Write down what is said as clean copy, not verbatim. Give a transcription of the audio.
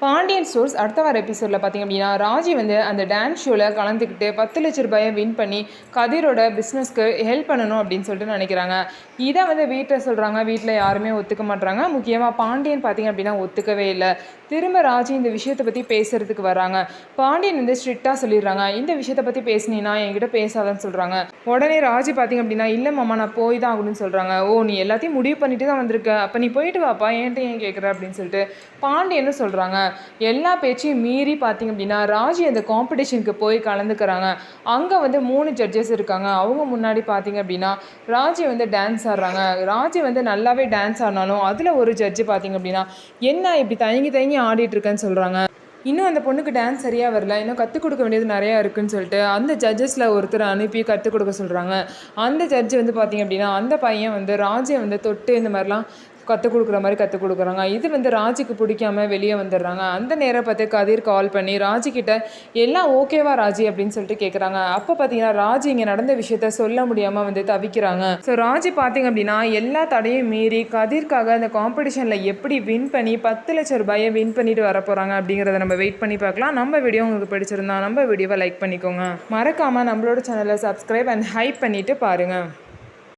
Pandian stores அடுத்த வார எபிசோடில் பார்த்திங்க அப்படின்னா ராஜி வந்து அந்த டான்ஸ் ஷோவில் கலந்துக்கிட்டு 10 லட்ச ரூபாயை வின் பண்ணி கதிரோட பிஸ்னஸ்க்கு ஹெல்ப் பண்ணணும் அப்படின்னு சொல்லிட்டு நினைக்கிறாங்க. இதை வந்து வீட்டில் சொல்கிறாங்க. வீட்டில் யாருமே ஒத்துக்க மாட்டுறாங்க. முக்கியமாக பாண்டியன் பார்த்திங்க அப்படின்னா ஒத்துக்கவே இல்லை. திரும்ப ராஜி இந்த விஷயத்தை பற்றி பேசுகிறதுக்கு வராங்க. பாண்டியன் வந்து ஸ்ட்ரிக்டாக சொல்லிடுறாங்க, இந்த விஷயத்தை பற்றி பேசினீன்னா என்கிட்ட பேசாதன்னு சொல்கிறாங்க. உடனே ராஜி பார்த்திங்க அப்படின்னா இல்லை மாமா நான் போய் தான் ஆகணும்னு சொல்கிறாங்க. ஓ நீ எல்லாத்தையும் முடிவு பண்ணிட்டு தான் வந்திருக்க, அப்போ நீ போயிட்டு வாப்பா, என்கிட்ட ஏன் கேட்குற அப்படின்னு சொல்லிட்டு பாண்டியன்னு சொல்கிறாங்க. எல்லா பேச்சையும் மீறி பார்த்திங்க அப்படின்னா ராஜி அந்த காம்படிஷனுக்கு போய் கலந்துக்கிறாங்க. அங்கே வந்து 3 ஜட்ஜஸ் இருக்காங்க. அவங்க முன்னாடி பார்த்திங்க அப்படின்னா ராஜி வந்து டான்ஸ் ஆடுறாங்க. ராஜி வந்து நல்லாவே டான்ஸ் ஆடினாலும் அதில் ஒரு ஜட்ஜு பார்த்திங்க அப்படின்னா என்ன இப்படி தயங்கி தயங்கி ஆடிட்டுருக்கேன்னு சொல்கிறாங்க. இன்னும் அந்த பொண்ணுக்கு டான்ஸ் சரியாக வரல, இன்னும் கற்றுக் கொடுக்க வேண்டியது நிறையா இருக்குதுன்னு சொல்லிட்டு அந்த ஜட்ஜஸில் ஒருத்தர் அனுப்பி கற்றுக் கொடுக்க சொல்கிறாங்க. அந்த ஜட்ஜு வந்து பார்த்திங்க அப்படின்னா அந்த பையன் வந்து ராஜியை வந்து தொட்டு இந்த மாதிரிலாம் கற்றுக் கொடுக்குற மாதிரி கற்றுக் கொடுக்குறாங்க. இது வந்து ராஜிக்கு பிடிக்காம வெளியே வந்துடுறாங்க. அந்த நேரம் பார்த்து கதிர் கால் பண்ணி ராஜிக்கிட்ட எல்லாம் ஓகேவா ராஜி அப்படின்னு சொல்லிட்டு கேட்குறாங்க. அப்போ பார்த்தீங்கன்னா ராஜி இங்கே நடந்த விஷயத்த சொல்ல முடியாமல் வந்து தவிக்கிறாங்க. ஸோ ராஜி பார்த்திங்க அப்படின்னா எல்லா தடையும் மீறி கதிர்க்காக அந்த காம்படிஷனில் எப்படி வின் பண்ணி 10 லட்ச ரூபாயை வின் பண்ணிட்டு வர போகிறாங்க அப்படிங்கிறத நம்ம வெயிட் பண்ணி பார்க்கலாம். நம்ம வீடியோ உங்களுக்கு பிடிச்சிருந்தா நம்ம வீடியோவை லைக் பண்ணிக்கோங்க. மறக்காமல் நம்மளோட சேனலை சப்ஸ்கிரைப் அண்ட் ஹைப் பண்ணிவிட்டு பாருங்கள்.